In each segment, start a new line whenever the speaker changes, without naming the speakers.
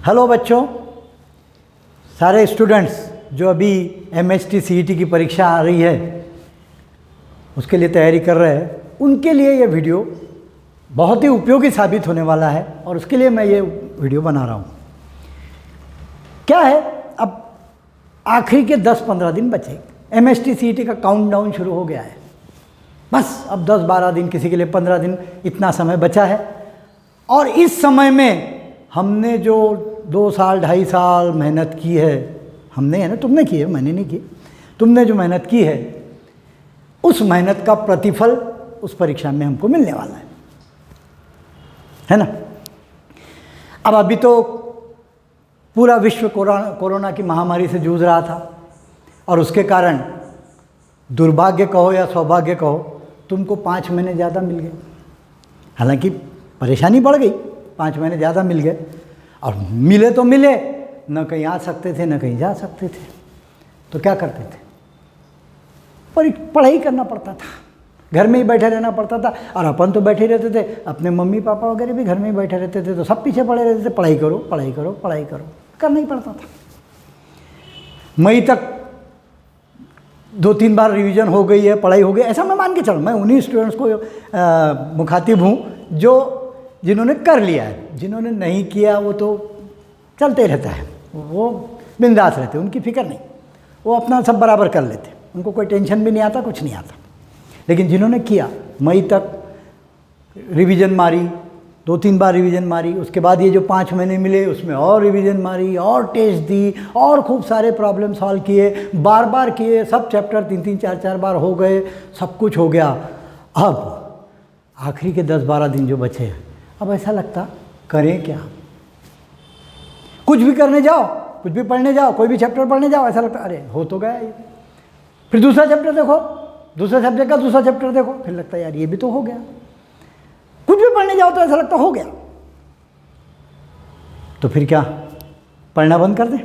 Hello बच्चों, सारे students जो अभी MHT CET की परीक्षा आ रही है उसके लिए तैयारी कर रहे हैं, उनके लिए ये वीडियो बहुत ही उपयोगी साबित होने वाला है और उसके लिए मैं ये वीडियो बना रहा हूँ। क्या है, अब आखिरी के 10-15 दिन बचे। MHT CET का काउंटडाउन शुरू हो गया है। बस अब 10-12 दिन, किसी के लिए 15 दिन, इतना समय बचा है। और इस समय में हमने जो 2 साल 2.5 साल मेहनत की है, हमने है ना, तुमने की है, मैंने नहीं की, तुमने जो मेहनत की है उस मेहनत का प्रतिफल उस परीक्षा में हमको मिलने वाला है ना। अब अभी तो पूरा विश्व कोरोना की महामारी से जूझ रहा था और उसके कारण दुर्भाग्य कहो या सौभाग्य कहो, तुमको 5 महीने ज़्यादा मिल गए। हालांकि परेशानी बढ़ गई, 5 महीने ज़्यादा मिल गए और मिले तो मिले, न कहीं आ सकते थे न कहीं जा सकते थे, तो क्या करते थे, पढ़ाई करना पड़ता था, घर में ही बैठे रहना पड़ता था। और अपन तो बैठे रहते थे, अपने मम्मी पापा वगैरह भी घर में ही बैठे रहते थे, तो सब पीछे पड़े रहते थे, पढ़ाई करो पढ़ाई करो पढ़ाई करो, करना ही पड़ता था। मई तक 2-3 बार रिवीजन हो गई है, पढ़ाई हो गई, ऐसा मैं मान के चलूँ। मैं उन्हीं स्टूडेंट्स को मुखातिब हूँ जिन्होंने कर लिया है। जिन्होंने नहीं किया वो तो चलते रहता है, वो बिंदास रहते, उनकी फिक्र नहीं, वो अपना सब बराबर कर लेते, उनको कोई टेंशन भी नहीं आता, कुछ नहीं आता। लेकिन जिन्होंने किया, मई तक रिवीजन मारी, 2-3 बार रिवीजन मारी, उसके बाद ये जो 5 महीने मिले उसमें और रिवीजन मारी और टेस्ट दी और खूब सारे प्रॉब्लम सॉल्व किए, बार बार किए, सब चैप्टर 3-3 4-4 बार हो गए, सब कुछ हो गया। अब आखिरी के 10-12 दिन जो बचे हैं, अब ऐसा लगता करें क्या। कुछ भी करने जाओ, कुछ भी पढ़ने जाओ, कोई भी चैप्टर पढ़ने जाओ, ऐसा लगता अरे हो तो गया ये। फिर दूसरा चैप्टर देखो, दूसरे सब्जेक्ट का दूसरा चैप्टर देखो, फिर लगता है यार ये भी तो हो गया। कुछ भी पढ़ने जाओ तो ऐसा लगता हो गया। तो फिर क्या, पढ़ना बंद कर दें?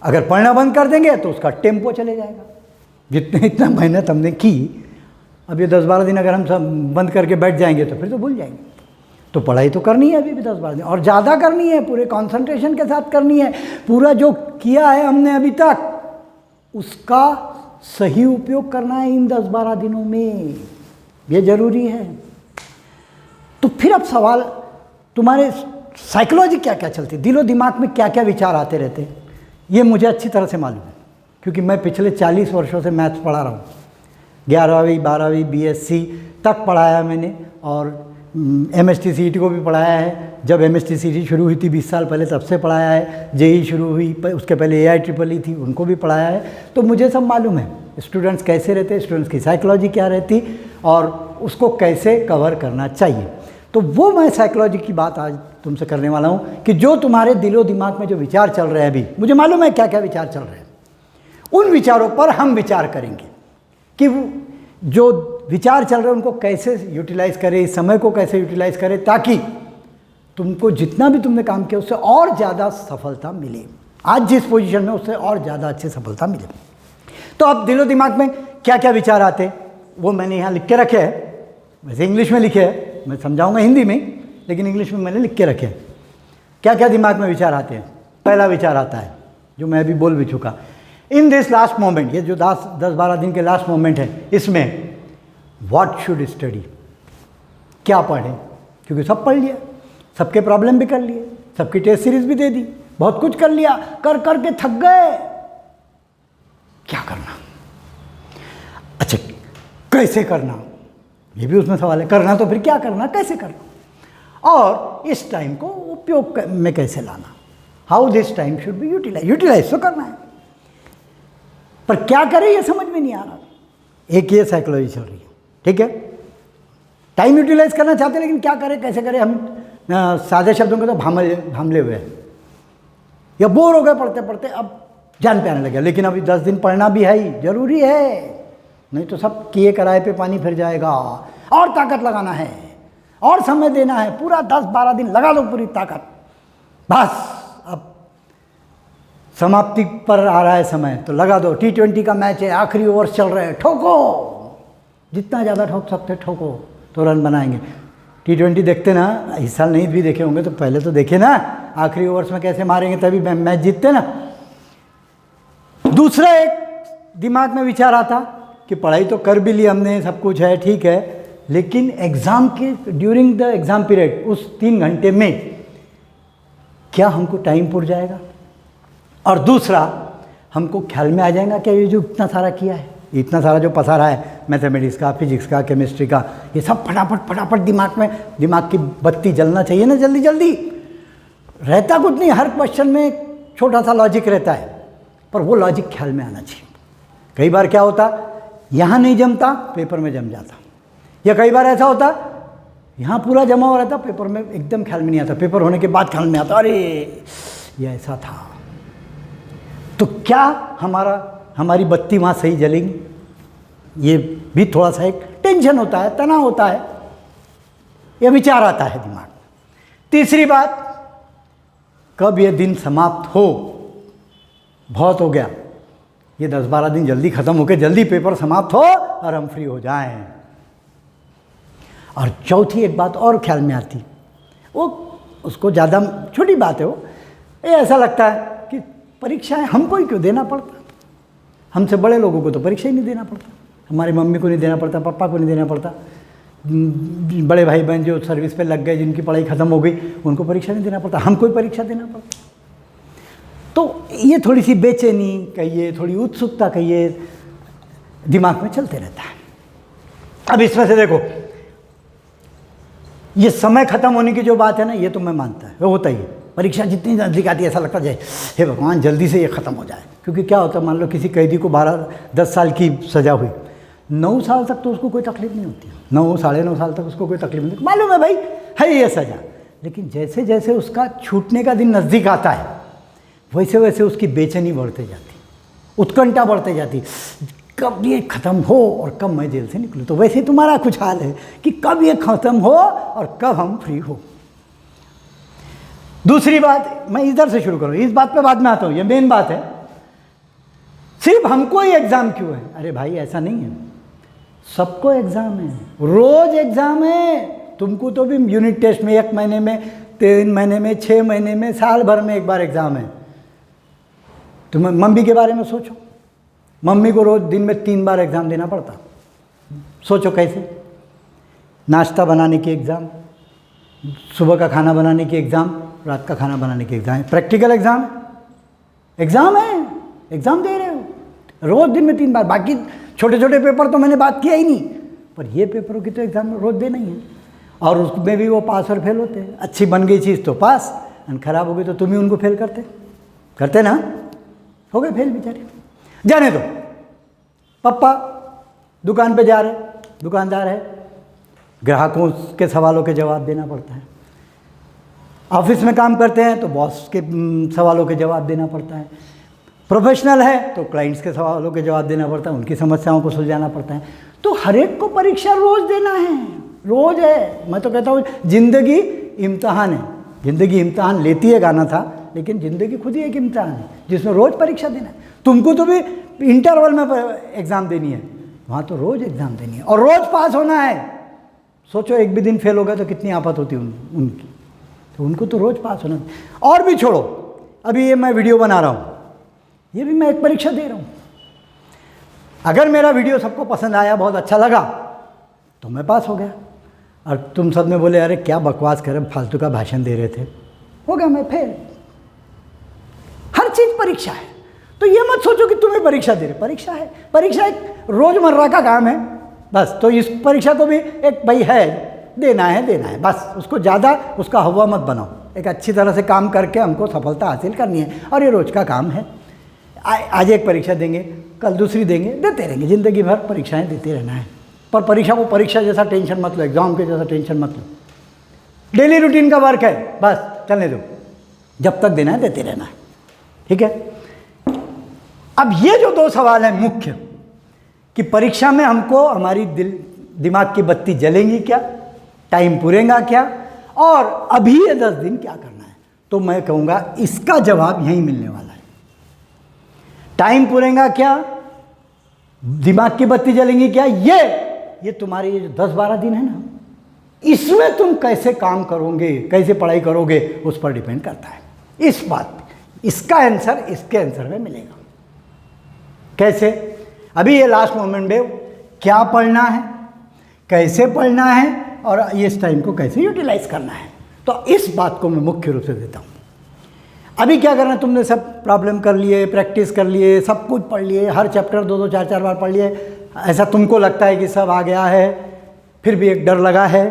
अगर पढ़ना बंद कर देंगे तो उसका टेम्पो चले जाएगा। जितने इतना मेहनत हमने की, अब ये 10-12 दिन अगर हम सब बंद करके बैठ जाएंगे तो फिर तो भूल जाएंगे। तो पढ़ाई तो करनी है अभी भी 10-12 दिन, और ज़्यादा करनी है, पूरे कंसंट्रेशन के साथ करनी है। पूरा जो किया है हमने अभी तक उसका सही उपयोग करना है इन 10-12 दिनों में, ये ज़रूरी है। तो फिर अब सवाल, तुम्हारे साइकोलॉजी क्या क्या चलती, दिलो दिमाग में क्या क्या विचार आते रहते, ये मुझे अच्छी तरह से मालूम है, क्योंकि मैं पिछले 40 वर्षों से मैथ्स पढ़ा रहा हूँ। 11वीं 12वीं BSc तक पढ़ाया मैंने, और MHT CET को भी पढ़ाया है। जब MHT CET शुरू हुई थी 20 साल पहले, तब से पढ़ाया है। JEE शुरू हुई, उसके पहले AIEEE थी, उनको भी पढ़ाया है। तो मुझे सब मालूम है स्टूडेंट्स कैसे रहते, स्टूडेंट्स की साइकोलॉजी क्या रहती और उसको कैसे कवर करना चाहिए। तो वो मैं साइकोलॉजी की बात आज तुमसे करने वाला हूँ कि जो तुम्हारे दिलो दिमाग में जो विचार चल रहे हैं, अभी मुझे मालूम है क्या क्या विचार चल रहे हैं, उन विचारों पर हम विचार करेंगे कि जो विचार चल रहे हैं उनको कैसे यूटिलाइज़ करें, इस समय को कैसे यूटिलाइज़ करें, ताकि तुमको जितना भी तुमने काम किया उससे और ज़्यादा सफलता मिले, आज जिस पोजीशन में उससे और ज़्यादा अच्छी सफलता मिले। तो अब दिलो दिमाग में क्या क्या विचार आते वो मैंने यहाँ लिख के रखे हैं। वैसे इंग्लिश में लिखे हैं, मैं समझाऊंगा हिंदी में, लेकिन इंग्लिश में मैंने लिख के रखे हैं क्या क्या दिमाग में विचार आते हैं। पहला विचार आता है जो मैं अभी बोल भी चुका, इन दिस लास्ट मोमेंट, ये जो 10-12 दिन के लास्ट मोमेंट है, इसमें व्हाट शुड स्टडी, क्या पढ़ें, क्योंकि सब पढ़ लिया, सबके प्रॉब्लम भी कर लिए, सबकी टेस्ट सीरीज भी दे दी, बहुत कुछ कर लिया, कर करके थक गए, क्या करना। अच्छा, कैसे करना, ये भी उसमें सवाल है। करना तो फिर क्या करना, कैसे करना, और इस टाइम को उपयोग में कैसे लाना, how this time should be utilise तो करना है, पर क्या करें ये समझ में नहीं आ रहा। एक ये साइकोलॉजी चल रही है, ठीक है। टाइम यूटिलाइज करना चाहते हैं, लेकिन क्या करें कैसे करें, हम सादे शब्दों में तो भामले हुए हैं, या बोर हो गए पढ़ते पढ़ते, अब जान पे आने लगे। लेकिन अभी 10 दिन पढ़ना भी है ही, जरूरी है, नहीं तो सब किए कराए पे पानी फिर जाएगा। और ताकत लगाना है, और समय देना है, पूरा 10-12 दिन लगा दो पूरी ताकत। बस अब समाप्ति पर आ रहा है समय, तो लगा दो। T20 का मैच है, आखिरी ओवर चल रहे हैं, ठोको, जितना ज़्यादा ठोक सकते ठोको, तो रन बनाएंगे। T20 देखते ना, इस साल नहीं भी देखे होंगे तो पहले तो देखे ना, आखिरी ओवर्स में कैसे मारेंगे तभी मैच जीतते ना। दूसरा एक दिमाग में विचार आता कि पढ़ाई तो कर भी ली हमने, सब कुछ है, ठीक है, लेकिन एग्ज़ाम के ड्यूरिंग द एग्ज़ाम पीरियड उस 3 घंटे में क्या हमको टाइम पुर जाएगा, और दूसरा हमको ख्याल में आ जाएगा क्या ये जो इतना सारा किया है, इतना सारा जो पसारा है मैथमेटिक्स का, फिजिक्स का, केमिस्ट्री का, ये सब फटाफट दिमाग की बत्ती जलना चाहिए ना, जल्दी जल्दी। रहता कुछ नहीं, हर क्वेश्चन में एक छोटा सा लॉजिक रहता है, पर वो लॉजिक ख्याल में आना चाहिए। कई बार क्या होता, यहाँ नहीं जमता, पेपर में जम जाता, या कई बार ऐसा होता यहाँ पूरा जमा हो रहता, पेपर में एकदम ख्याल में नहीं आता, पेपर होने के बाद ख्याल में आता, अरे ये ऐसा था। तो क्या हमारी बत्ती वहाँ सही जलेगी, ये भी थोड़ा सा एक टेंशन होता है, तनाव होता है, यह विचार आता है दिमाग। तीसरी बात, कब ये दिन समाप्त हो, बहुत हो गया, ये 10-12 दिन जल्दी ख़त्म होकर जल्दी पेपर समाप्त हो और हम फ्री हो जाएं। और चौथी एक बात और ख्याल में आती, वो उसको ज़्यादा छोटी बात है, वो ये ऐसा लगता है कि परीक्षाएं हमको ही क्यों देना पड़ता, हमसे बड़े लोगों को तो परीक्षा ही नहीं देना पड़ता, हमारी मम्मी को नहीं देना पड़ता, पापा को नहीं देना पड़ता, बड़े भाई बहन जो सर्विस पे लग गए, जिनकी पढ़ाई ख़त्म हो गई, उनको परीक्षा नहीं देना पड़ता, हमको ही परीक्षा देना पड़ता। तो ये थोड़ी सी बेचैनी कहिए, थोड़ी उत्सुकता कहिए, दिमाग में चलते रहता है। अब इसमें से देखो, ये समय खत्म होने की जो बात है ना, ये तो मैं मानता है, वो होता ही है। परीक्षा जितनी नज़दीक आती है ऐसा लगता है हे भगवान जल्दी से ये ख़त्म हो जाए, क्योंकि क्या होता है, मान लो किसी कैदी को 10 साल की सज़ा हुई, 9 साल तक तो उसको कोई तकलीफ नहीं होती, 9 साढ़े 9 साल तक उसको कोई तकलीफ नहीं, मालूम है भाई है ये सज़ा, लेकिन जैसे जैसे उसका छूटने का दिन नज़दीक आता है वैसे वैसे उसकी बेचैनी बढ़ते जाती, उत्कंठा बढ़ते जाती, कब ये ख़त्म हो और कब मैं जेल से निकलूँ। तो वैसे तुम्हारा कुछ हाल है कि कब ये ख़त्म हो और कब हम फ्री हो। दूसरी बात, मैं इधर से शुरू करूँ, इस बात पे बाद में आता हूँ, ये मेन बात है, सिर्फ हमको ही एग्ज़ाम क्यों है? अरे भाई ऐसा नहीं है, सबको एग्ज़ाम है, रोज़ एग्ज़ाम है। तुमको तो भी यूनिट टेस्ट में 1 महीने में, 3 महीने में, 6 महीने में, साल भर में एक बार एग्ज़ाम है। तुम मम्मी के बारे में सोचो, मम्मी को रोज़ दिन में 3 बार एग्ज़ाम देना पड़ता, सोचो कैसे। नाश्ता बनाने की एग्ज़ाम, सुबह का खाना बनाने की एग्ज़ाम, रात का खाना बनाने की एग्ज़ाम, प्रैक्टिकल एग्ज़ाम है, एग्ज़ाम दे रहे हो रोज़ दिन में 3 बार। बाकी छोटे छोटे पेपर तो मैंने बात किया ही नहीं, पर ये पेपरों की तो एग्ज़ाम रोज़ देना ही है, और उसमें भी वो पास और फेल होते हैं। अच्छी बन गई चीज़ तो पास, और ख़राब हो गई तो तुम ही उनको फेल करते ना, हो गए फेल बेचारे। जाने दो, पापा दुकान पे जा रहे, दुकानदार है, ग्राहकों के सवालों के जवाब देना पड़ता है। ऑफिस में काम करते हैं तो बॉस के सवालों के जवाब देना पड़ता है। प्रोफेशनल है तो क्लाइंट्स के सवालों के जवाब देना पड़ता है, उनकी समस्याओं को सुलझाना पड़ता है। तो हर एक को परीक्षा रोज़ देना है, रोज़ है। मैं तो कहता हूँ ज़िंदगी इम्तहान है, ज़िंदगी इम्तहान लेती है, गाना था, लेकिन ज़िंदगी खुद ही एक इम्तहान है जिसमें रोज़ परीक्षा देना है। तुमको तो भी इंटरवल में एग्ज़ाम देनी है, वहाँ तो रोज़ एग्ज़ाम देनी है और रोज़ पास होना है। सोचो एक भी दिन फेल होगा तो कितनी आफत होती उनकी, तो उनको तो रोज़ पास होना है। और भी छोड़ो, अभी ये मैं वीडियो बना रहा हूँ, ये भी मैं एक परीक्षा दे रहा हूँ। अगर मेरा वीडियो सबको पसंद आया, बहुत अच्छा लगा, तो मैं पास हो गया। और तुम सब में बोले अरे क्या बकवास कर, फालतू का भाषण दे रहे थे, हो गया मैं फेल। हर चीज़ परीक्षा है, तो ये मत सोचो कि तुम्हें परीक्षा दे रहे, परीक्षा है, परीक्षा एक रोज़मर्रा का काम है बस। तो इस परीक्षा को भी एक भाई है, देना है बस, उसको ज़्यादा उसका हवा मत बनाओ। एक अच्छी तरह से काम करके हमको सफलता हासिल करनी है, और ये रोज़ का काम है। आज एक परीक्षा देंगे, कल दूसरी देंगे, देते रहेंगे, ज़िंदगी भर परीक्षाएं देते रहना है। पर परीक्षा को परीक्षा जैसा टेंशन मत लो, एग्ज़ाम के जैसा टेंशन मत लो। डेली रूटीन का वर्क है, बस चलने दो, जब तक देना है देते रहना है, ठीक है। अब ये जो 2 सवाल हैं मुख्य, कि परीक्षा में हमको हमारी दिमाग की बत्ती जलेंगी क्या, टाइम पूरेगा क्या, और अभी ये 10 दिन क्या करना है, तो मैं कहूँगा इसका जवाब यहीं मिलने वाला है। टाइम पूरेगा क्या, दिमाग की बत्ती जलेंगी क्या, ये तुम्हारे ये जो 10-12 दिन है ना, इसमें तुम कैसे काम करोगे, कैसे पढ़ाई करोगे, उस पर डिपेंड करता है। इस बात पे इसका आंसर इसके आंसर में मिलेगा। कैसे? अभी ये लास्ट मोमेंट में क्या पढ़ना है, कैसे पढ़ना है और इस टाइम को कैसे यूटिलाइज करना है, तो इस बात को मैं मुख्य रूप से देता हूँ। अभी क्या करना, तुमने सब प्रॉब्लम कर लिए, प्रैक्टिस कर लिए, सब कुछ पढ़ लिए, हर चैप्टर 2-2 4-4 बार पढ़ लिए, ऐसा तुमको लगता है कि सब आ गया है, फिर भी एक डर लगा है।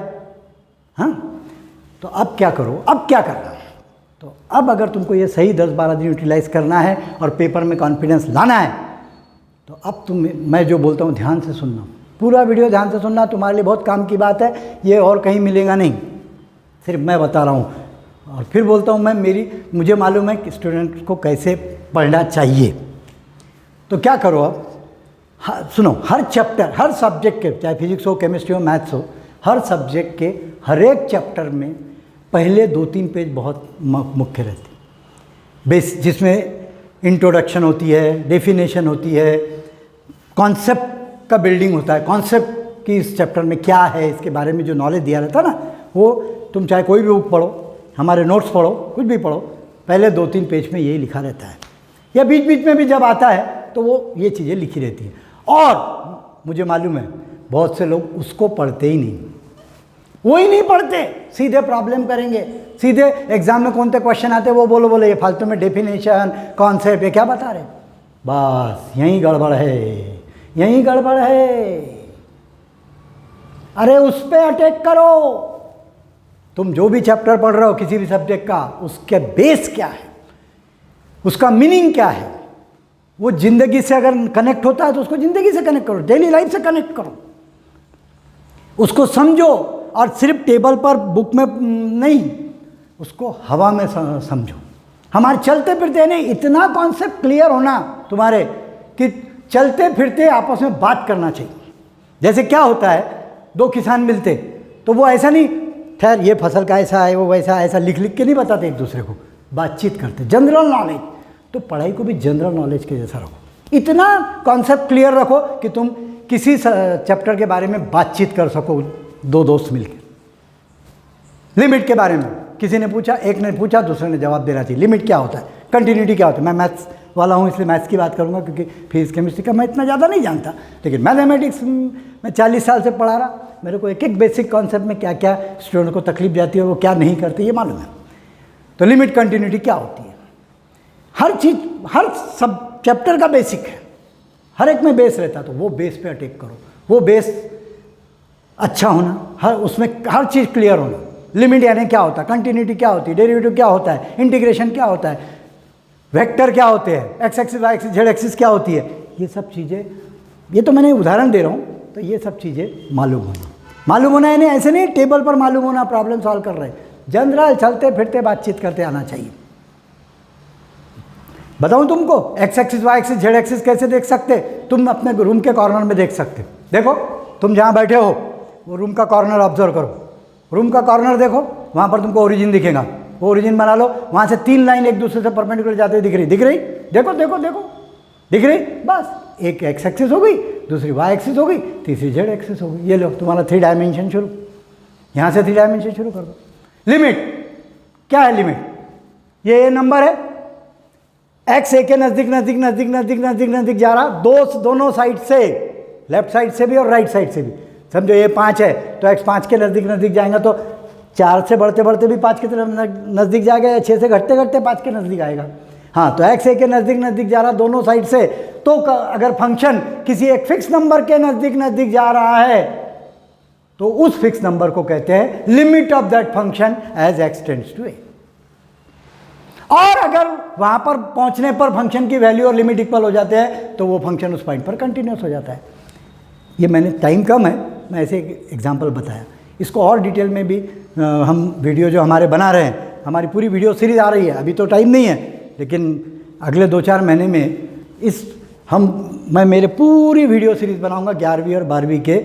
हाँ, तो अब क्या करो, अब क्या करना है? तो अब अगर तुमको ये सही 10-12 दिन यूटिलाइज करना है और पेपर में कॉन्फिडेंस लाना है, तो अब मैं जो बोलता हूँ ध्यान से सुनना, पूरा वीडियो ध्यान से सुनना, तुम्हारे लिए बहुत काम की बात है, ये और कहीं मिलेगा नहीं, सिर्फ मैं बता रहा हूँ। और फिर बोलता हूँ मुझे मालूम है कि स्टूडेंट को कैसे पढ़ना चाहिए। तो क्या करो अब, सुनो, हर चैप्टर, हर सब्जेक्ट के, चाहे फिजिक्स हो, केमिस्ट्री हो, मैथ्स हो, हर सब्जेक्ट के हर एक चैप्टर में पहले 2-3 पेज बहुत मुख्य रहते हैं, बेस, जिसमें इंट्रोडक्शन होती है, डेफिनेशन होती है, कॉन्सेप्ट का बिल्डिंग होता है, कॉन्सेप्ट की इस चैप्टर में क्या है, इसके बारे में जो नॉलेज दिया रहता है ना, वो तुम चाहे कोई भी बुक पढ़ो, हमारे नोट्स पढ़ो, कुछ भी पढ़ो, पहले 2-3 पेज में यही लिखा रहता है, या बीच बीच में भी जब आता है तो वो ये चीज़ें लिखी रहती हैं। और मुझे मालूम है बहुत से लोग उसको पढ़ते ही नहीं, वो ही नहीं पढ़ते, सीधे प्रॉब्लम करेंगे, सीधे एग्जाम में कौन से क्वेश्चन आते हैं वो बोलो ये फालतू में डेफिनेशन, कॉन्सेप्ट, ये क्या बता रहे, बस यही गड़बड़ है, यही गड़बड़ है। अरे उस पर अटैक करो। तुम जो भी चैप्टर पढ़ रहे हो किसी भी सब्जेक्ट का, उसके बेस क्या है, उसका मीनिंग क्या है, वो जिंदगी से अगर कनेक्ट होता है तो उसको जिंदगी से कनेक्ट करो, डेली लाइफ से कनेक्ट करो, उसको समझो। और सिर्फ टेबल पर बुक में नहीं, उसको हवा में समझो। हमारे चलते फिरते नहीं, इतना कॉन्सेप्ट क्लियर होना तुम्हारे कि चलते फिरते आपस में बात करना चाहिए। जैसे क्या होता है, 2 किसान मिलते तो वो ऐसा नहीं, खैर ये फसल का ऐसा है, वो वैसा, ऐसा लिख लिख के नहीं बताते एक दूसरे को, बातचीत करते, जनरल नॉलेज। तो पढ़ाई को भी जनरल नॉलेज के जैसा रखो, इतना कॉन्सेप्ट क्लियर रखो कि तुम किसी चैप्टर के बारे में बातचीत कर सको, 2 दोस्त मिलकर। लिमिट के बारे में किसी ने पूछा, एक ने पूछा, दूसरे ने जवाब देना चाहिए। लिमिट क्या होता है, कंटिन्यूटी क्या होता है। मैं मैथ्स वाला हूँ इसलिए मैथ्स की बात करूँगा, क्योंकि फिजिक्स केमिस्ट्री का मैं इतना ज़्यादा नहीं जानता, लेकिन मैथमेटिक्स मैं 40 साल से पढ़ा रहा, मेरे को एक एक बेसिक कॉन्सेप्ट में क्या क्या स्टूडेंट को तकलीफ जाती है, वो क्या नहीं करते, ये मालूम है। तो लिमिट, कंटिन्यूटी क्या होती है, हर चीज़, हर सब चैप्टर का बेसिक है, हर एक में बेस रहता है, तो वो बेस पे अटैक करो, वो बेस अच्छा होना, हर उसमें हर चीज़ क्लियर होना। लिमिट यानी क्या होता है, कंटिन्यूटी क्या होती है, डेरिवेटिव क्या होता है, इंटीग्रेशन क्या होता है, वेक्टर क्या होते हैं, x axis, y axis, z axis क्या होती है, ये सब चीज़ें, ये तो मैंने उदाहरण दे रहा हूँ, तो ये सब चीज़ें मालूम होना है। नहीं ऐसे नहीं टेबल पर मालूम होना, प्रॉब्लम सॉल्व कर रहे, जनरल चलते फिरते बातचीत करते आना चाहिए। बताऊं तुमको, x axis, y axis, z axis कैसे देख सकते, तुम अपने रूम के कॉर्नर में देख सकते। देखो तुम जहाँ बैठे हो वो रूम का कॉर्नर ऑब्जर्व करो, रूम का कॉर्नर देखो, वहाँ पर तुमको ओरिजिन दिखेगा, वो ओरिजिन बना लो, वहाँ से 3 लाइन एक दूसरे से परपेंडिकुलर जाते हुए दिख रही, देखो देखो देखो, दिख रही, बस एक एक्स एक्सिस हो गई, दूसरी वाई एक्सिस हो गई, तीसरी जेड एक्सिस हो गई। ये लो तुम्हारा 3 डायमेंशन शुरू, यहाँ से 3 डायमेंशन शुरू कर दो। लिमिट क्या है, लिमिट ये नंबर है, एक्स ए के नज़दीक नज़दीक नज़दीक नज़दीक नज़दीक नज़दीक जा रहा, दोनों साइड से, लेफ्ट साइड से भी और राइट साइड से भी। समझो ये 5 है तो एक्स 5 के नज़दीक नज़दीक जाएगा, तो 4 से बढ़ते बढ़ते भी 5 के तरफ नज़दीक जाएगा, या 6 से घटते घटते 5 के नज़दीक आएगा। हाँ, तो एक्स ए के नज़दीक नज़दीक जा रहा दोनों साइड से, तो अगर फंक्शन किसी एक फिक्स नंबर के नज़दीक नज़दीक जा रहा है तो उस फिक्स नंबर को कहते हैं limit of that function as x tends to A. और अगर वहाँ पर पहुँचने पर फंक्शन की वैल्यू और लिमिट इक्वल हो जाते हैं तो वो फंक्शन उस पॉइंट पर कंटिन्यूस हो जाता है। ये मैंने, टाइम कम है, मैं ऐसे एक एग्जाम्पल बताया। इसको और डिटेल में भी हम वीडियो जो हमारे बना रहे हैं, हमारी पूरी वीडियो सीरीज़ आ रही है, अभी तो टाइम नहीं है, लेकिन अगले 2-4 महीने में मैं मेरे पूरी वीडियो सीरीज़ बनाऊंगा 11वीं और 12वीं के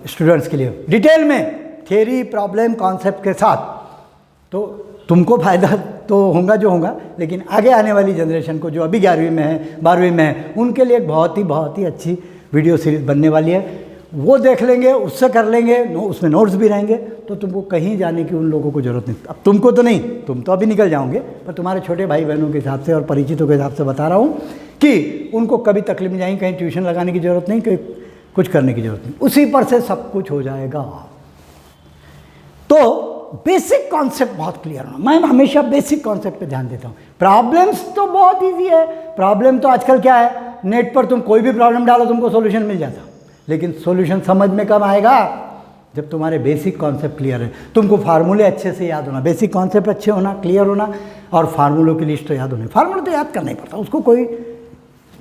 स्टूडेंट्स के लिए, डिटेल में थ्योरी, प्रॉब्लम, कॉन्सेप्ट के साथ। तो तुमको फ़ायदा तो होगा जो होगा, लेकिन आगे आने वाली जनरेशन को जो अभी 11वीं में है, 12वीं में है, उनके लिए एक बहुत ही अच्छी वीडियो सीरीज़ बनने वाली है। वो देख लेंगे, उससे कर लेंगे, उसमें नोट्स भी रहेंगे, तो तुमको कहीं जाने की उन लोगों को ज़रूरत नहीं। अब तुमको तो नहीं, तुम तो अभी निकल जाओगे, पर तुम्हारे छोटे भाई बहनों के हिसाब से और परिचितों के हिसाब से बता रहा हूँ कि उनको कभी तकलीफ नहीं जाएगी, कहीं ट्यूशन लगाने की ज़रूरत नहीं, कहीं कुछ करने की ज़रूरत नहीं, उसी पर से सब कुछ हो जाएगा। तो बेसिक कॉन्सेप्ट बहुत क्लियर होना, मैं हमेशा बेसिक कॉन्सेप्ट पे ध्यान देता हूँ। प्रॉब्लम्स तो बहुत इजी है, प्रॉब्लम तो आजकल क्या है, नेट पर तुम कोई भी प्रॉब्लम डालो तुमको सॉल्यूशन मिल जाता, लेकिन सॉल्यूशन समझ में कब आएगा, जब तुम्हारे बेसिक कॉन्सेप्ट क्लियर है। तुमको फार्मूले अच्छे से याद होना, बेसिक कॉन्सेप्ट अच्छे होना, क्लियर होना, और फार्मूलों की लिस्ट तो याद होनी। फार्मूला तो याद करना ही पड़ता, उसको कोई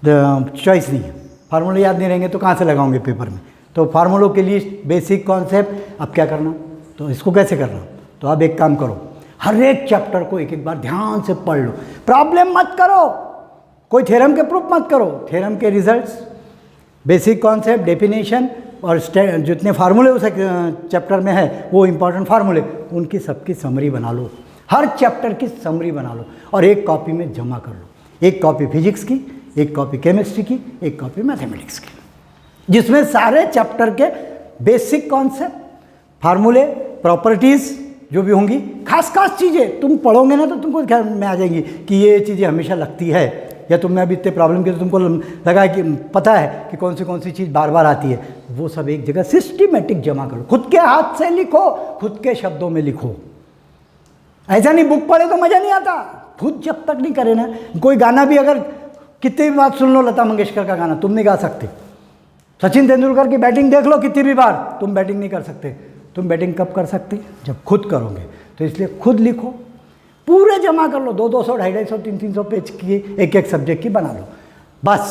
चॉइस नहीं है। फार्मूले याद नहीं रहेंगे तो कहाँ से लगाओगे पेपर में। तो फार्मूलों की लिस्ट, बेसिक कॉन्सेप्ट, अब क्या करना, तो इसको कैसे करना, तो अब एक काम करो, हर एक चैप्टर को एक एक बार ध्यान से पढ़ लो। प्रॉब्लम मत करो, कोई थ्योरम के प्रूफ मत करो, थ्योरम के रिजल्ट्स, बेसिक कॉन्सेप्ट, डेफिनेशन और जितने फार्मूले उस चैप्टर में है वो इंपॉर्टेंट फार्मूले, उनकी सबकी समरी बना लो, हर चैप्टर की समरी बना लो और एक कॉपी में जमा कर लो। एक कॉपी फिजिक्स की, एक कॉपी केमिस्ट्री की, एक कॉपी मैथमेटिक्स की, जिसमें सारे चैप्टर के बेसिक कॉन्सेप्ट, फार्मूले, प्रॉपर्टीज़ जो भी होंगी, खास चीज़ें तुम पढ़ोगे ना तो तुमको ख्याल में आ जाएंगी कि ये चीज़ें हमेशा लगती है, या तुमने अभी इतने प्रॉब्लम के तो तुमको लगा है कि पता है कि कौन सी चीज़ बार बार आती है। वो सब एक जगह सिस्टमेटिक जमा करो, खुद के हाथ से लिखो, खुद के शब्दों में लिखो। ऐसा नहीं बुक पढ़े तो मज़ा नहीं आता, खुद जब तक नहीं करे ना। कोई गाना भी अगर कितनी भी बार सुन लो, लता मंगेशकर का गाना तुम नहीं गा सकते, सचिन तेंदुलकर की बैटिंग देख लो कितनी भी बार, तुम बैटिंग नहीं कर सकते। तुम बैटिंग कब कर सकते, जब खुद करोगे। तो इसलिए खुद लिखो, पूरे जमा कर लो, 200, 250, 300 पेज की एक सब्जेक्ट की बना लो, बस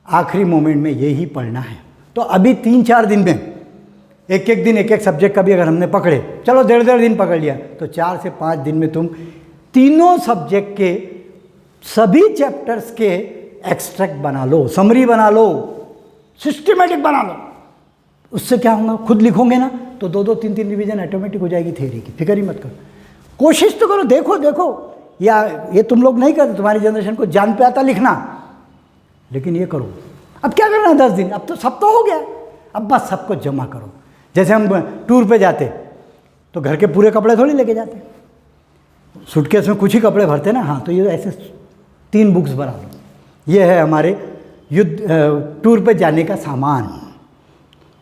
आखिरी मोमेंट में यही पढ़ना है। तो अभी 3-4 दिन में एक दिन एक सब्जेक्ट का भी अगर हमने पकड़े, चलो 1.5 दिन पकड़ लिया, तो 4 से 5 दिन में तुम तीनों सब्जेक्ट के सभी चैप्टर्स के एक्सट्रैक्ट बना लो, समरी बना लो, सिस्टमेटिक बना लो। उससे क्या होगा, खुद लिखोगे ना तो 2-2, 3-3 रिवीजन ऑटोमेटिक हो जाएगी थ्योरी की, फिक्र ही मत करो। कोशिश तो करो, देखो या ये तुम लोग नहीं करते, तुम्हारी जनरेशन को जान पे आता लिखना, लेकिन ये करो। अब क्या करना है 10 दिन, अब तो सब तो हो गया, अब बस सबको जमा करो। जैसे हम टूर पे जाते तो घर के पूरे कपड़े थोड़ी लेके जाते, सूटकेस में कुछ ही कपड़े भरते ना। हाँ, तो ये ऐसे 3 बुक्स बना लो, ये है हमारे टूर पे जाने का सामान।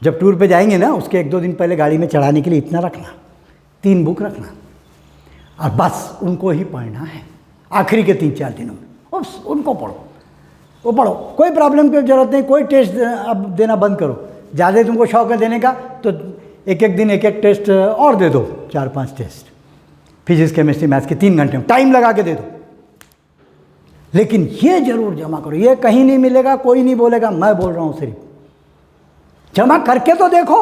जब टूर पे जाएंगे ना, उसके 1-2 दिन पहले गाड़ी में चढ़ाने के लिए इतना रखना, 3 बुक रखना, और बस उनको ही पढ़ना है आखिरी के 3-4 दिनों में। उनको पढ़ो, वो पढ़ो, कोई प्रॉब्लम की जरूरत नहीं, कोई टेस्ट अब देना बंद करो। ज़्यादा तुमको शौक है देने का तो एक दिन एक टेस्ट और दे दो, 4-5 टेस्ट, फिजिक्स, केमिस्ट्री, मैथ्स के 3 घंटे में टाइम लगा के दे दो। लेकिन ये जरूर जमा करो, ये कहीं नहीं मिलेगा, कोई नहीं बोलेगा, मैं बोल रहा हूँ, सिर्फ जमा करके तो देखो,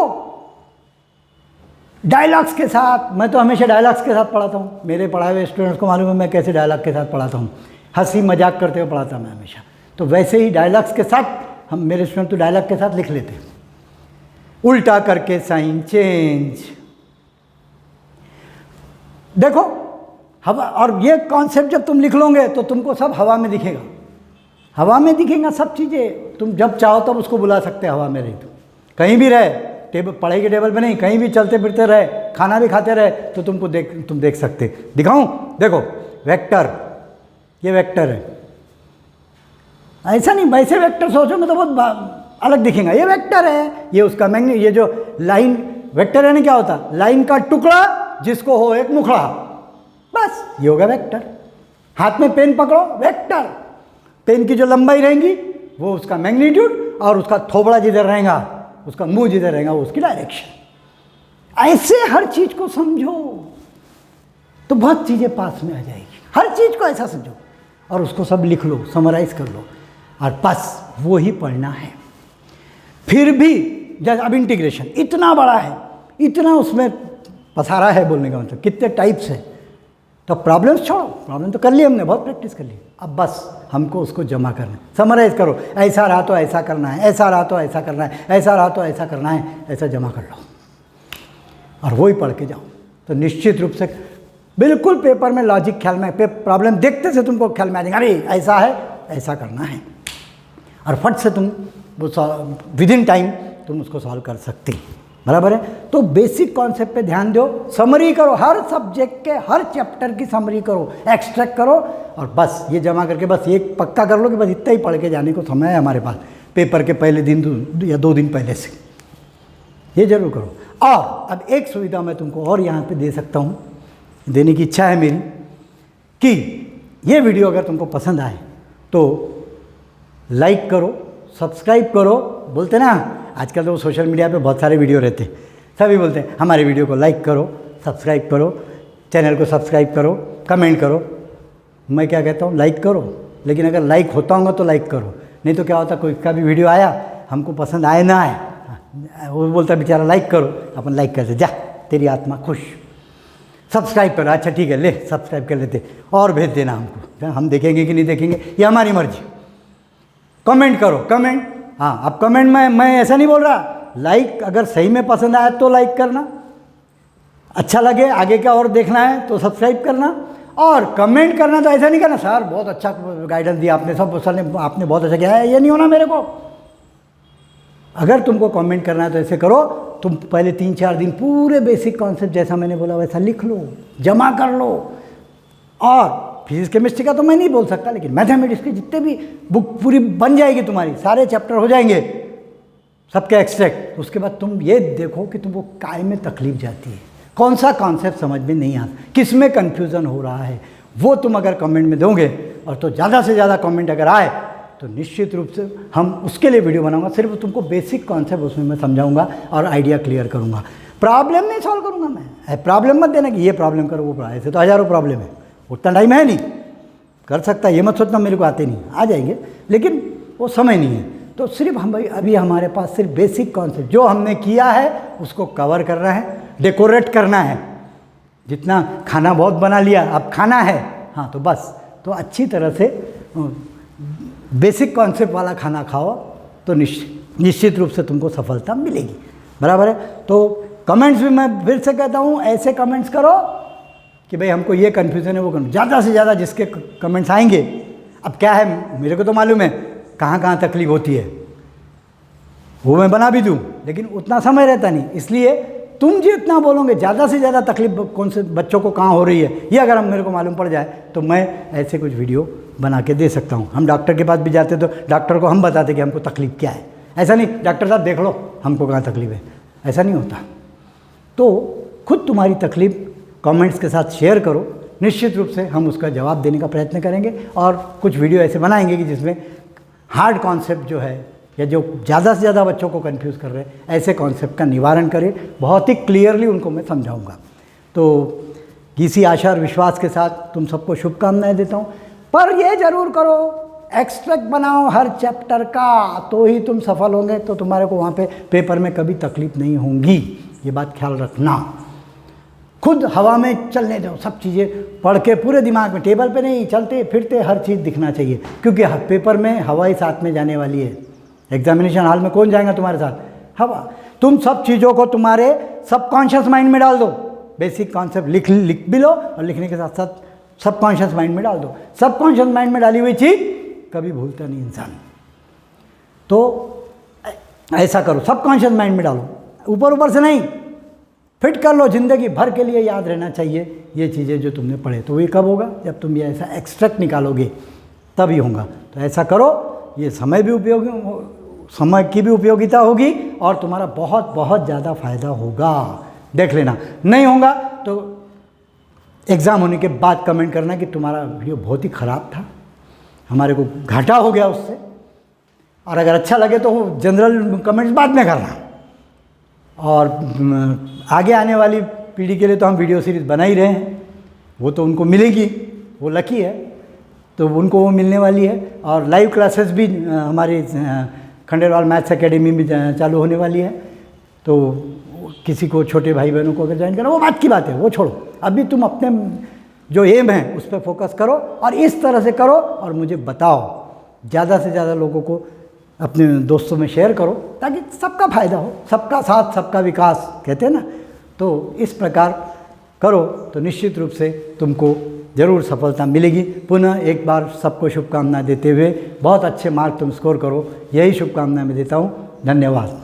डायलॉग्स के साथ। मैं तो हमेशा डायलॉग्स के साथ पढ़ाता हूँ, मेरे पढ़ाए हुए स्टूडेंट्स को मालूम है मैं कैसे डायलॉग के साथ पढ़ाता हूँ, हंसी मजाक करते हुए पढ़ाता मैं हमेशा। तो वैसे ही डायलॉग्स के साथ हम, मेरे स्टूडेंट तो डायलॉग के साथ लिख लेते हैं, उल्टा करके साइन चेंज। देखो हवा, और ये कॉन्सेप्ट जब तुम लिख लोगे तो तुमको सब हवा में दिखेगा, हवा में दिखेगा सब चीज़ें। तुम जब चाहो तब उसको बुला सकते, हवा में रही तो कहीं भी रहे, टेबल, पढ़ाई के टेबल पे नहीं, कहीं भी चलते फिरते रहे, खाना भी खाते रहे, तो तुम देख सकते। दिखाऊं, देखो वेक्टर, ये वेक्टर है, ऐसा नहीं, वैसे वेक्टर सोचोगे तो बहुत अलग दिखेगा। ये वेक्टर है, ये उसका मैग्नेट, ये जो लाइन वेक्टर है ना, क्या होता, लाइन का टुकड़ा जिसको हो एक मुखड़ा, बस ये होगा वेक्टर। हाथ में पेन पकड़ो, वेक्टर, पेन की जो लंबाई रहेगी वो उसका मैग्नीट्यूड, और उसका थोबड़ा जिधर रहेगा, उसका मुंह जिधर रहेगा, वो उसकी डायरेक्शन। ऐसे हर चीज को समझो तो बहुत चीजें पास में आ जाएगी। हर चीज को ऐसा समझो और उसको सब लिख लो, समराइज कर लो, और बस वो ही पढ़ना है। फिर भी जैसे अब इंटीग्रेशन इतना बड़ा है, इतना उसमें पसारा है, बोलने का मतलब कितने टाइप्स है। तो प्रॉब्लम्स छोड़ो, प्रॉब्लम तो कर ली हमने, बहुत प्रैक्टिस कर ली, अब बस हमको उसको जमा करना है, समराइज करो। ऐसा रहा तो ऐसा करना है, ऐसा रहा तो ऐसा करना है, ऐसा रहा तो ऐसा करना है, ऐसा जमा कर लो और वही पढ़ के जाओ। तो निश्चित रूप से बिल्कुल पेपर में लॉजिक ख्याल में, प्रॉब्लम देखते से तुमको ख्याल में आ जाएगा, अरे ऐसा है, ऐसा करना है, और फट से तुम विद इन टाइम तुम उसको सॉल्व कर सकते हैं। बराबर है। तो बेसिक कॉन्सेप्ट पे ध्यान दो, समरी करो, हर सब्जेक्ट के हर चैप्टर की समरी करो, एक्सट्रैक्ट करो, और बस ये जमा करके बस ये पक्का कर लो कि बस इतना ही पढ़ के जाने को समय है हमारे पास, पेपर के पहले दिन या 2 दिन पहले से, ये जरूर करो। और अब एक सुविधा मैं तुमको और यहाँ पे दे सकता हूँ, देने की इच्छा है मेरी, कि ये वीडियो अगर तुमको पसंद आए तो लाइक करो, सब्सक्राइब करो। बोलते ना आजकल तो सोशल मीडिया पे बहुत सारे वीडियो रहते हैं, सभी बोलते हैं हमारे वीडियो को लाइक करो, सब्सक्राइब करो, चैनल को सब्सक्राइब करो, कमेंट करो। मैं क्या कहता हूँ, लाइक करो, लेकिन अगर लाइक होता होगा तो लाइक करो, नहीं तो क्या होता, कोई का भी वीडियो आया, हमको पसंद आए ना आए, वो बोलता बेचारा लाइक करो, अपन लाइक करते, जा तेरी आत्मा खुश। सब्सक्राइब करो, अच्छा ठीक है ले सब्सक्राइब कर लेते, और भेज देना हमको, हम देखेंगे कि नहीं देखेंगे ये हमारी मर्जी। कमेंट करो, कमेंट, हाँ अब कमेंट में मैं ऐसा नहीं बोल रहा, लाइक अगर सही में पसंद आया तो लाइक करना, अच्छा लगे आगे क्या और देखना है तो सब्सक्राइब करना, और कमेंट करना तो ऐसा नहीं करना सर बहुत अच्छा गाइडेंस दिया आपने, सब सर ने आपने बहुत अच्छा किया है, ये नहीं होना मेरे को। अगर तुमको कमेंट करना है तो ऐसे करो, तुम पहले 3-4 दिन पूरे बेसिक कॉन्सेप्ट जैसा मैंने बोला वैसा लिख लो, जमा कर लो। और फिजिक्स केमिस्ट्री का तो मैं नहीं बोल सकता, लेकिन मैथमेटिक्स की जितने भी बुक पूरी बन जाएगी तुम्हारी, सारे चैप्टर हो जाएंगे सबके एक्सट्रैक्ट। उसके बाद तुम ये देखो कि तुमको काय में तकलीफ जाती है, कौन सा कॉन्सेप्ट समझ में नहीं आता, किस में कन्फ्यूज़न हो रहा है, वो तुम अगर कमेंट में दोगे, और तो ज़्यादा से ज़्यादा कमेंट अगर आए तो निश्चित रूप से हम उसके लिए वीडियो बनाऊंगा, सिर्फ तुमको बेसिक कॉन्सेप्ट उसमें मैं समझाऊंगा और आइडिया क्लियर करूंगा। प्रॉब्लम नहीं सॉल्व करूंगा मैं, प्रॉब्लम मत देना कि ये प्रॉब्लम करो वो प्रॉब्लम, ऐसे तो हज़ारों प्रॉब्लम है, उतना टाइम है नहीं, कर सकता ये मत सोचना मेरे को आते नहीं, आ जाएंगे, लेकिन वो समय नहीं है। तो सिर्फ हम अभी हमारे पास सिर्फ बेसिक कॉन्सेप्ट जो हमने किया है उसको कवर करना है, डेकोरेट करना है। जितना खाना बहुत बना लिया, अब खाना है, हाँ तो बस, तो अच्छी तरह से बेसिक कॉन्सेप्ट वाला खाना खाओ तो निश्चित रूप से तुमको सफलता मिलेगी। बराबर है। तो कमेंट्स भी मैं फिर से कहता हूँ, ऐसे कमेंट्स करो कि भाई हमको ये कन्फ्यूज़न है वो कन्फ्यूजन, ज़्यादा से ज़्यादा जिसके कमेंट्स आएंगे, अब क्या है मेरे को तो मालूम है कहाँ कहाँ तकलीफ होती है, वो मैं बना भी दूँ, लेकिन उतना समय रहता नहीं, इसलिए तुम जितना बोलोगे ज़्यादा से ज़्यादा तकलीफ कौन से बच्चों को कहाँ हो रही है, ये अगर हम मेरे को मालूम पड़ जाए तो मैं ऐसे कुछ वीडियो बना के दे सकता हूँ। हम डॉक्टर के पास भी जाते तो डॉक्टर को हम बताते कि हमको तकलीफ क्या है, ऐसा नहीं डॉक्टर साहब देख लो हमको कहाँ तकलीफ है, ऐसा नहीं होता। तो खुद तुम्हारी तकलीफ कमेंट्स के साथ शेयर करो, निश्चित रूप से हम उसका जवाब देने का प्रयत्न करेंगे, और कुछ वीडियो ऐसे बनाएंगे कि जिसमें हार्ड कॉन्सेप्ट जो है या जो ज़्यादा से ज़्यादा बच्चों को कंफ्यूज कर रहे हैं, ऐसे कॉन्सेप्ट का निवारण करें, बहुत ही क्लियरली उनको मैं समझाऊंगा। तो इसी आशा और विश्वास के साथ तुम सबको शुभकामनाएं देता हूँ। पर ये जरूर करो, एक्सट्रैक्ट बनाओ हर चैप्टर का, तो ही तुम सफल होंगे, तो तुम्हारे को वहाँ पे पेपर में कभी तकलीफ नहीं होंगी, ये बात ख्याल रखना। खुद हवा में चलने दो, सब चीज़ें पढ़ के पूरे दिमाग में, टेबल पे नहीं, चलते फिरते हर चीज़ दिखना चाहिए, क्योंकि पेपर में हवा ही साथ में जाने वाली है। एग्जामिनेशन हॉल में कौन जाएगा तुम्हारे साथ? हवा। तुम सब चीज़ों को तुम्हारे सबकॉन्शियस माइंड में डाल दो, बेसिक कॉन्सेप्ट लिख भी लो, और लिखने के साथ साथ सबकॉन्शियस माइंड में डाल दो। सबकॉन्शियस माइंड में डाली हुई चीज़ कभी भूलता नहीं इंसान, तो ऐसा करो, सबकॉन्शियस माइंड में डालो, ऊपर ऊपर से नहीं, फिट कर लो, ज़िंदगी भर के लिए याद रहना चाहिए ये चीज़ें जो तुमने पढ़े। तो ये कब होगा? जब तुम ये ऐसा एक्सट्रैक्ट निकालोगे तभी होगा। तो ऐसा करो, ये समय भी उपयोगी, समय की भी उपयोगिता होगी, और तुम्हारा बहुत बहुत ज़्यादा फायदा होगा। देख लेना, नहीं होगा तो एग्ज़ाम होने के बाद कमेंट करना कि तुम्हारा वीडियो बहुत ही ख़राब था, हमारे को घाटा हो गया उससे, और अगर अच्छा लगे तो जनरल कमेंट्स बाद में करना। और आगे आने वाली पीढ़ी के लिए तो हम वीडियो सीरीज़ बना ही रहे हैं, वो तो उनको मिलेगी, वो लकी है, तो उनको वो मिलने वाली है। और लाइव क्लासेस भी हमारी खंडेलवाल मैथ्स एकेडमी में चालू होने वाली है, तो किसी को, छोटे भाई बहनों को अगर ज्वाइन करना, वो बात की बात है, वो छोड़ो, अभी तुम अपने जो एम है उस पर फोकस करो, और इस तरह से करो, और मुझे बताओ, ज़्यादा से ज़्यादा लोगों को अपने दोस्तों में शेयर करो, ताकि सबका फायदा हो, सबका साथ सबका विकास कहते हैं ना। तो इस प्रकार करो तो निश्चित रूप से तुमको ज़रूर सफलता मिलेगी। पुनः एक बार सबको शुभकामनाएं देते हुए बहुत अच्छे मार्क तुम स्कोर करो, यही शुभकामनाएं मैं देता हूँ। धन्यवाद।